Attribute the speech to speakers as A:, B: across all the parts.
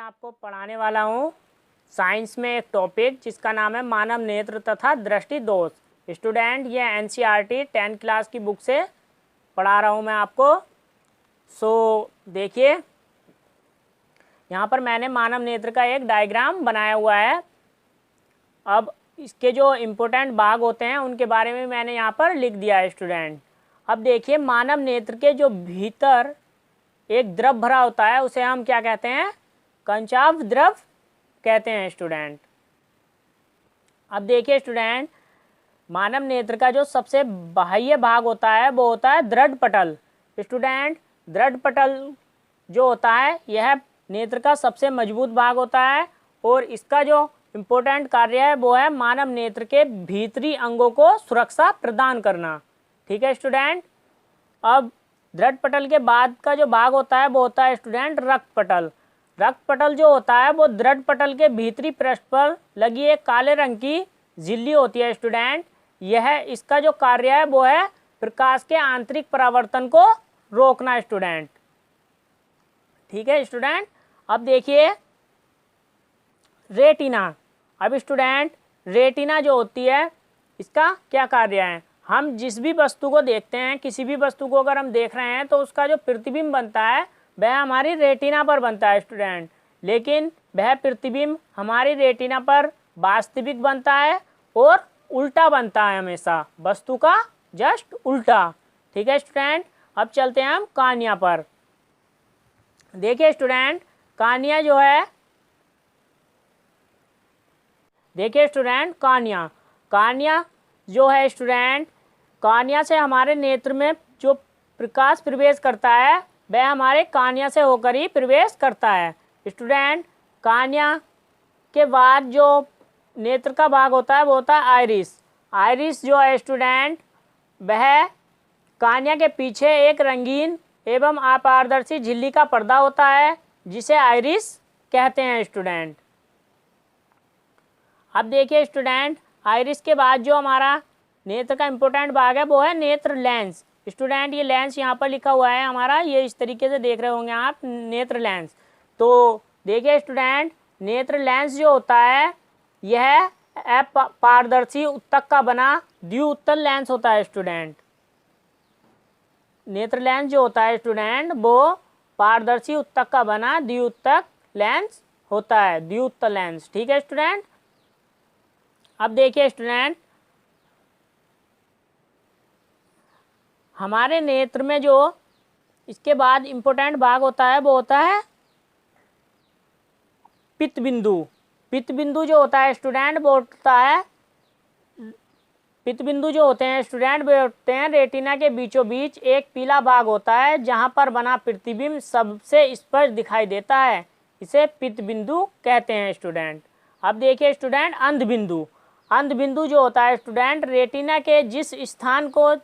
A: आपको पढ़ाने वाला हूँ साइंस में एक टॉपिक जिसका नाम है मानव नेत्र तथा दृष्टि दोष। स्टूडेंट, ये एनसीईआरटी 10th क्लास की बुक से पढ़ा रहा हूँ मैं आपको। देखिए, यहाँ पर मैंने मानव नेत्र का एक डायग्राम बनाया हुआ है। अब इसके जो इम्पोर्टेंट भाग होते हैं उनके बारे में मैंने यहाँ पर लिख दिया है स्टूडेंट। अब देखिए, मानव नेत्र के जो भीतर एक द्रव भरा होता है उसे हम क्या कहते हैं? कंचाव द्रव कहते हैं स्टूडेंट। अब देखिए स्टूडेंट, मानव नेत्र का जो सबसे बाह्य भाग होता है वो होता है दृढ़ पटल। स्टूडेंट, दृढ़ पटल जो होता है यह नेत्र का सबसे मजबूत भाग होता है और इसका जो इम्पोर्टेंट कार्य है वो है मानव नेत्र के भीतरी अंगों को सुरक्षा प्रदान करना। ठीक है स्टूडेंट। अब दृढ़ पटल के बाद का जो भाग होता है वो होता है स्टूडेंट रक्त पटल। रक्त पटल जो होता है वो दृढ़ पटल के भीतरी पृष्ठ पर लगी एक काले रंग की झिल्ली होती है स्टूडेंट। यह इसका जो कार्य है वो है प्रकाश के आंतरिक परावर्तन को रोकना स्टूडेंट। ठीक है स्टूडेंट। अब देखिए रेटिना। अब स्टूडेंट, रेटिना जो होती है इसका क्या कार्य है? हम जिस भी वस्तु को देखते हैं, किसी भी वस्तु को अगर हम देख रहे हैं तो उसका जो प्रतिबिंब बनता है वह हमारी रेटिना पर बनता है स्टूडेंट। लेकिन वह प्रतिबिंब हमारी रेटिना पर वास्तविक बनता है और उल्टा बनता है, हमेशा वस्तु का जस्ट उल्टा। ठीक है स्टूडेंट। अब चलते हैं हम कार्निया पर। देखिए स्टूडेंट, कार्निया जो है, देखिए स्टूडेंट, कार्निया जो है स्टूडेंट, कार्निया से हमारे नेत्र में जो प्रकाश प्रवेश करता है वह हमारे कार्निया से होकर ही प्रवेश करता है स्टूडेंट। कार्निया के बाद जो नेत्र का भाग होता है वो होता है आइरिस। आइरिस जो है स्टूडेंट, वह कार्निया के पीछे एक रंगीन एवं अपारदर्शी झिल्ली का पर्दा होता है जिसे आइरिस कहते हैं स्टूडेंट। अब देखिए स्टूडेंट, आइरिस के बाद जो हमारा नेत्र का इम्पोर्टेंट भाग है वो है नेत्र लेंस। स्टूडेंट, ये लेंस यहाँ पर लिखा हुआ है हमारा, ये इस तरीके से देख रहे होंगे आप, नेत्र लेंस। तो देखिए स्टूडेंट, नेत्र लेंस जो होता है यह अपारदर्शी उत्तक का बना द्विउत्तल लेंस होता है स्टूडेंट। नेत्र लेंस जो होता है स्टूडेंट वो पारदर्शी उत्तक का बना द्विउत्तक लेंस होता है, द्विउत्तल लेंस। ठीक है स्टूडेंट। अब देखिए स्टूडेंट, हमारे नेत्र में जो इसके बाद इम्पोर्टेंट भाग होता है वो होता है पित्त बिंदु। पित्त बिंदु जो होता है स्टूडेंट वो होता है, पित्त बिंदु जो होते हैं स्टूडेंट वो होते हैं रेटिना के बीचों बीच एक पीला भाग होता है जहां पर बना प्रतिबिंब सबसे स्पष्ट दिखाई देता है, इसे पित्त बिंदु कहते हैं स्टूडेंट। अब देखिए स्टूडेंट, अंध बिंदु। अंध बिंदु जो होता है स्टूडेंट, रेटिना के जिस स्थान को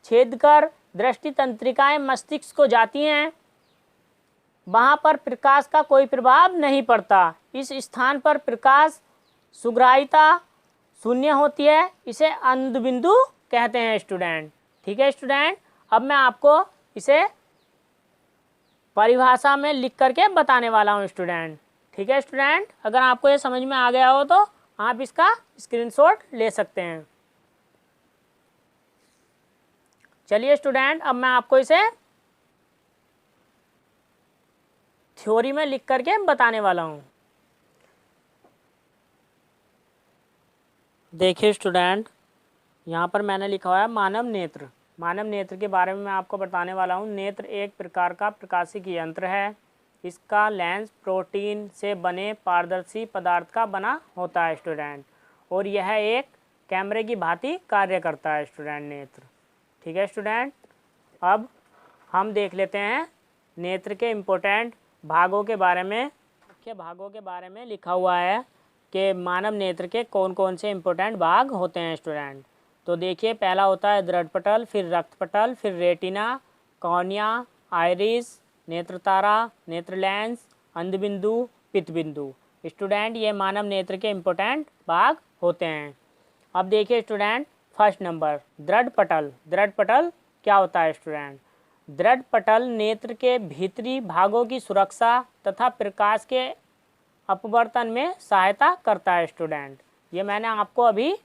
A: छेद कर दृष्टि तंत्रिकाएं मस्तिष्क को जाती हैं वहां पर प्रकाश का कोई प्रभाव नहीं पड़ता। इस स्थान पर प्रकाश सुग्राह्यता शून्य होती है, इसे अंध बिंदु कहते हैं स्टूडेंट। ठीक है स्टूडेंट। अब मैं आपको इसे परिभाषा में लिख करके बताने वाला हूँ स्टूडेंट। ठीक है स्टूडेंट। अगर आपको ये समझ में आ गया हो तो आप इसका स्क्रीनशॉट ले सकते हैं। चलिए स्टूडेंट, अब मैं आपको इसे थ्योरी में लिख करके बताने वाला हूँ। देखिए स्टूडेंट, यहाँ पर मैंने लिखा हुआ है मानव नेत्र। मानव नेत्र के बारे में मैं आपको बताने वाला हूँ। नेत्र एक प्रकार का प्रकाशिक यंत्र है। इसका लेंस प्रोटीन से बने पारदर्शी पदार्थ का बना होता है स्टूडेंट, और यह एक कैमरे की भांति कार्य करता है स्टूडेंट नेत्र। ठीक है स्टूडेंट। अब हम देख लेते हैं नेत्र के इम्पोर्टेंट भागों के बारे में। मुख्य भागों के बारे में लिखा हुआ है कि मानव नेत्र के कौन कौन से इम्पोर्टेंट भाग होते हैं स्टूडेंट। तो देखिए, पहला होता है दृढ़ पटल, फिर रक्त पटल, फिर रेटिना, कॉर्निया, आइरिस, नेत्र तारा, नेत्र लेंस, अंधबिंदु, पित्त बिंदु। स्टूडेंट, ये मानव नेत्र के इम्पोर्टेंट भाग होते हैं। अब देखिए स्टूडेंट, फर्स्ट नंबर दृढ़ पटल। दृढ़ पटल क्या होता है स्टूडेंट? दृढ़ पटल नेत्र के भीतरी भागों की सुरक्षा तथा प्रकाश के अपवर्तन में सहायता करता है स्टूडेंट। ये मैंने आपको अभी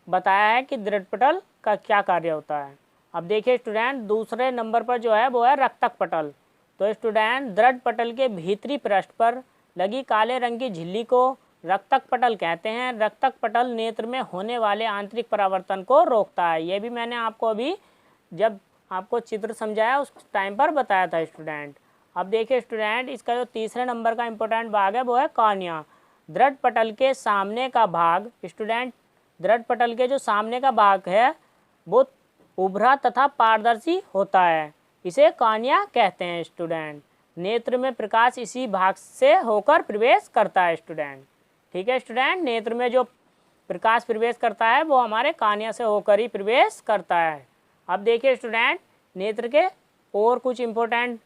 A: बताया है कि दृढ़ पटल का क्या कार्य होता है। अब देखिए स्टूडेंट, दूसरे नंबर पर जो है वो है रक्तक पटल। तो स्टूडेंट, दृढ़ पटल के भीतरी पृष्ठ पर लगी काले रंग की झिल्ली को रक्तक पटल कहते हैं। रक्तक पटल नेत्र में होने वाले आंतरिक परावर्तन को रोकता है। ये भी मैंने आपको अभी जब आपको चित्र समझाया उस टाइम पर बताया था स्टूडेंट। अब देखिए स्टूडेंट, इसका जो तीसरे नंबर का इम्पोर्टेंट भाग है वो है कॉर्निया। दृढ़ पटल के सामने का भाग स्टूडेंट, दृढ़ पटल के जो सामने का भाग है वो उभरा तथा पारदर्शी होता है, इसे कॉर्निया कहते हैं स्टूडेंट। नेत्र में प्रकाश इसी भाग से होकर प्रवेश करता है स्टूडेंट। ठीक है स्टूडेंट, नेत्र में जो प्रकाश प्रवेश करता है वो हमारे कॉर्निया से होकर ही प्रवेश करता है। अब देखिए स्टूडेंट, नेत्र के और कुछ इम्पोर्टेंट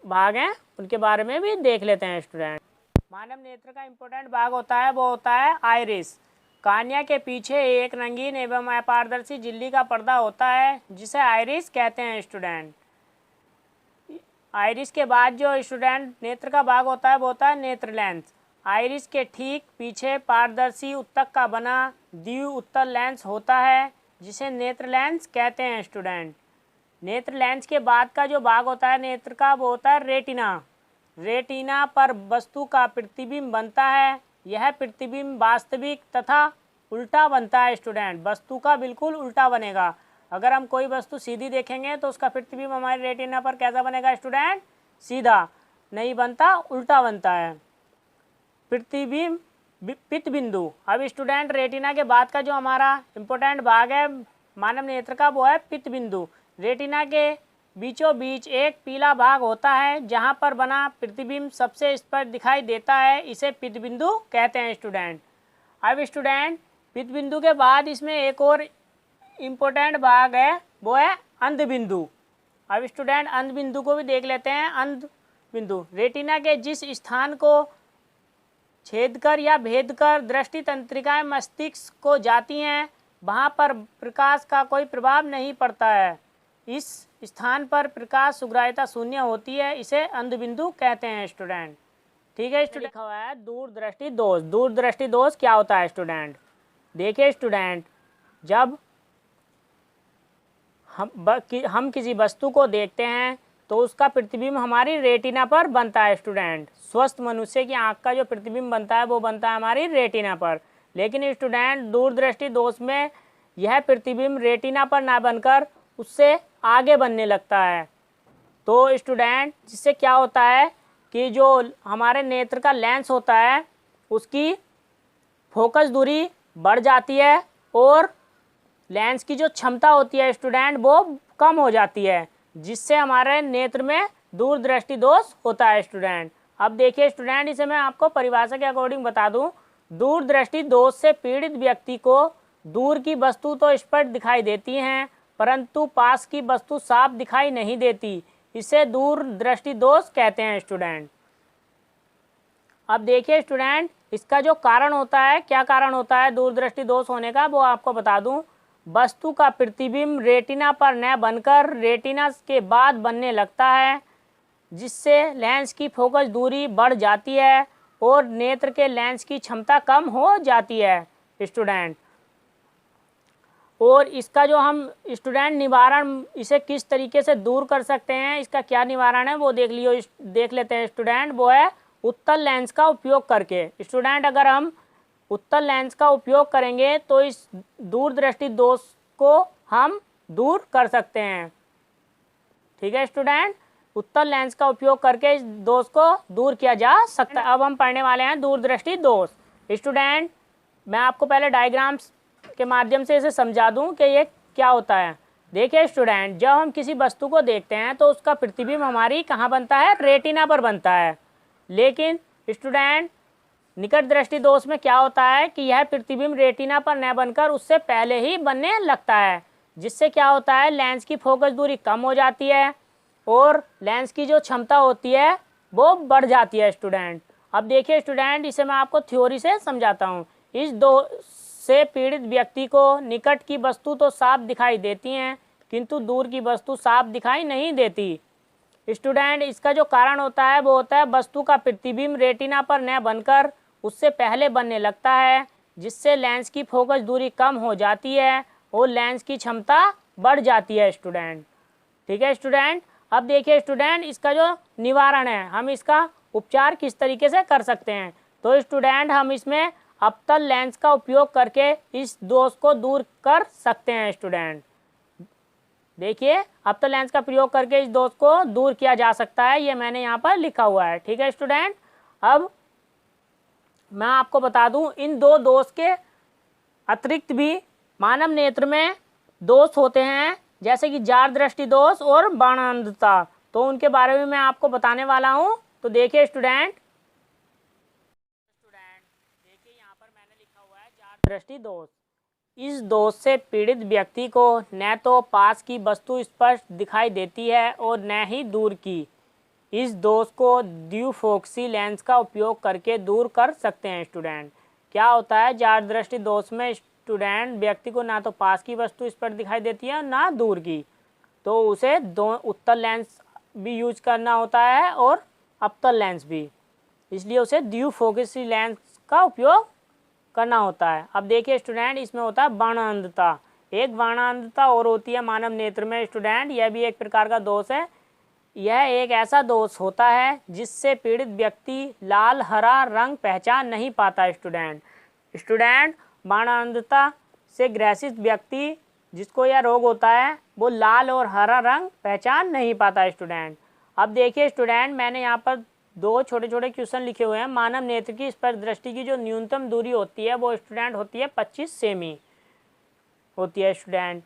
A: भाग हैं, उनके बारे में भी देख लेते हैं स्टूडेंट। मानव नेत्र का इम्पोर्टेंट भाग होता है वो होता है आइरिस। कॉर्निया के पीछे एक रंगीन एवं अपारदर्शी झिल्ली का पर्दा होता है जिसे आइरिस कहते हैं स्टूडेंट। आइरिस के बाद जो स्टूडेंट नेत्र का भाग होता है वो होता है नेत्र लेंस। आइरिस के ठीक पीछे पारदर्शी उत्तक का बना द्वि उत्तल लेंस होता है जिसे नेत्र लेंस कहते हैं स्टूडेंट। नेत्र लेंस के बाद का जो भाग होता है नेत्र का वो होता है रेटिना। रेटिना पर वस्तु का प्रतिबिंब बनता है। यह प्रतिबिंब वास्तविक तथा उल्टा बनता है स्टूडेंट। वस्तु का बिल्कुल उल्टा बनेगा। अगर हम कोई वस्तु सीधी देखेंगे तो उसका प्रतिबिंब हमारे रेटिना पर कैसा बनेगा स्टूडेंट? सीधा नहीं बनता, उल्टा बनता है। प्रतिबिंब पित्त बिंदु। अब स्टूडेंट, रेटिना के बाद का जो हमारा इम्पोर्टेंट भाग है मानव नेत्र का वो है पित्त बिंदु। रेटिना के बीचों बीच एक पीला भाग होता है जहां पर बना प्रतिबिंब सबसे स्पष्ट दिखाई देता है, इसे पित्त बिंदु कहते हैं स्टूडेंट। अब स्टूडेंट, पित्त बिंदु के बाद इसमें एक और इम्पोर्टेंट भाग है वो है अंध बिंदु। अब स्टूडेंट, अंध बिंदु को भी देख लेते हैं। अंध बिंदु रेटिना के जिस स्थान को छेद कर या भेद कर दृष्टि तंत्रिकाएं मस्तिष्क को जाती हैं वहां पर प्रकाश का कोई प्रभाव नहीं पड़ता है। इस स्थान पर प्रकाश सुग्राह्यता शून्य होती है, इसे अंध बिंदु कहते हैं स्टूडेंट। ठीक है स्टूडेंट, लिखा हुआ है दूरदृष्टि दोष। दूरदृष्टि दोष क्या होता है स्टूडेंट? देखिए स्टूडेंट, जब हम किसी वस्तु को देखते हैं तो उसका प्रतिबिंब हमारी रेटिना पर बनता है स्टूडेंट। स्वस्थ मनुष्य की आंख का जो प्रतिबिंब बनता है वो बनता है हमारी रेटिना पर। लेकिन स्टूडेंट, दूरदृष्टि दोष में यह प्रतिबिंब रेटिना पर ना बनकर उससे आगे बनने लगता है। तो स्टूडेंट, जिससे क्या होता है कि जो हमारे नेत्र का लेंस होता है उसकी फोकस दूरी बढ़ जाती है और लेंस की जो क्षमता होती है स्टूडेंट वो कम हो जाती है, जिससे हमारे नेत्र में दूरदृष्टि दोष होता है स्टूडेंट। अब देखिए स्टूडेंट, इसे मैं आपको परिभाषा के अकॉर्डिंग बता दूं। दूरदृष्टि दोष से पीड़ित व्यक्ति को दूर की वस्तु तो स्पष्ट दिखाई देती हैं परंतु पास की वस्तु साफ दिखाई नहीं देती, इसे दूरदृष्टि दोष कहते हैं स्टूडेंट। अब देखिए स्टूडेंट, इसका जो कारण होता है, क्या कारण होता है दूरदृष्टि दोष होने का, वो आपको बता दूं। वस्तु का प्रतिबिंब रेटिना पर न बनकर रेटिना के बाद बनने लगता है, जिससे लेंस की फोकस दूरी बढ़ जाती है और नेत्र के लेंस की क्षमता कम हो जाती है स्टूडेंट। और इसका जो हम स्टूडेंट निवारण, इसे किस तरीके से दूर कर सकते हैं, इसका क्या निवारण है वो देख लेते हैं स्टूडेंट। वो है उत्तल लेंस का उपयोग करके। स्टूडेंट, अगर हम उत्तल लेंस का उपयोग करेंगे तो इस दूरदृष्टि दोष को हम दूर कर सकते हैं। ठीक है स्टूडेंट, उत्तल लेंस का उपयोग करके इस दोष को दूर किया जा सकता है। अब हम पढ़ने वाले हैं दूरदृष्टि दोष। स्टूडेंट, मैं आपको पहले डायग्राम्स के माध्यम से इसे समझा दूं कि ये क्या होता है। देखिए स्टूडेंट, जब हम किसी वस्तु को देखते हैं तो उसका प्रतिबिंब हमारी कहाँ बनता है? रेटिना पर बनता है। लेकिन स्टूडेंट, निकट दृष्टि दोष में क्या होता है कि यह प्रतिबिंब रेटिना पर न बनकर उससे पहले ही बनने लगता है, जिससे क्या होता है लेंस की फोकस दूरी कम हो जाती है और लेंस की जो क्षमता होती है वो बढ़ जाती है स्टूडेंट। अब देखिए स्टूडेंट, इसे मैं आपको थ्योरी से समझाता हूँ। इस दोष से पीड़ित व्यक्ति को निकट की वस्तु तो साफ दिखाई देती हैं किंतु दूर की वस्तु साफ दिखाई नहीं देती। स्टूडेंट इसका जो कारण होता है वो होता है वस्तु का प्रतिबिंब रेटिना पर न बनकर उससे पहले बनने लगता है, जिससे लेंस की फोकस दूरी कम हो जाती है और लेंस की क्षमता बढ़ जाती है स्टूडेंट। ठीक है स्टूडेंट। अब देखिए स्टूडेंट इसका जो निवारण है, हम इसका उपचार किस तरीके से कर सकते हैं। तो स्टूडेंट हम इसमें अवतल लेंस का उपयोग करके इस दोष को दूर कर सकते हैं स्टूडेंट। देखिए अवतल लेंस का प्रयोग करके इस दोष को दूर किया जा सकता है, ये मैंने यहाँ पर लिखा हुआ है। ठीक है स्टूडेंट। अब मैं आपको बता दूं इन दो दोष के अतिरिक्त भी मानव नेत्र में दोष होते हैं, जैसे कि जार दृष्टि दोष और बाणांधता, तो उनके बारे में मैं आपको बताने वाला हूं। तो देखिए स्टूडेंट देखिए यहाँ पर मैंने लिखा हुआ है जार दृष्टि दोष। इस दोष से पीड़ित व्यक्ति को न तो पास की वस्तु स्पष्ट दिखाई देती है और न ही दूर की। इस दोष को द्विफोकसी लेंस का उपयोग करके दूर कर सकते हैं स्टूडेंट। क्या होता है जार दृष्टि दोष में स्टूडेंट व्यक्ति को ना तो पास की वस्तु स्पष्ट दिखाई देती है ना दूर की, तो उसे दो उत्तल लेंस भी यूज करना होता है और अवतल लेंस भी, इसलिए उसे द्विफोकसी लेंस का उपयोग करना होता है। अब देखिए स्टूडेंट इसमें होता है बाणांधता। एक बाणांधता और होती है मानव नेत्र में स्टूडेंट, यह भी एक प्रकार का दोष है। यह एक ऐसा दोष होता है जिससे पीड़ित व्यक्ति लाल हरा रंग पहचान नहीं पाता स्टूडेंट बाणांधता से ग्रसित व्यक्ति जिसको यह रोग होता है वो लाल और हरा रंग पहचान नहीं पाता स्टूडेंट। अब देखिए स्टूडेंट मैंने यहाँ पर दो छोटे छोटे क्वेश्चन लिखे हुए हैं। मानव नेत्र की स्पर्श दृष्टि की जो न्यूनतम दूरी होती है वो स्टूडेंट होती है 25 सेमी होती है स्टूडेंट।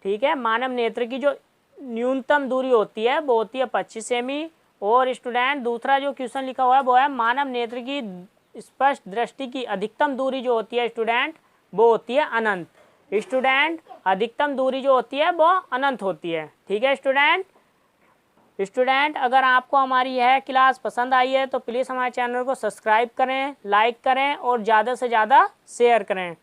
A: ठीक है, मानव नेत्र की जो न्यूनतम दूरी होती है वो होती है 25 सेमी। और स्टूडेंट दूसरा जो क्वेश्चन लिखा हुआ है वो है मानव नेत्र की स्पष्ट दृष्टि की अधिकतम दूरी जो होती है स्टूडेंट वो होती है अनंत। स्टूडेंट अधिकतम दूरी जो होती है वो अनंत होती है। ठीक है स्टूडेंट अगर आपको हमारी यह क्लास पसंद आई है तो प्लीज़ हमारे चैनल को सब्सक्राइब करें, लाइक करें और ज़्यादा से ज़्यादा शेयर करें।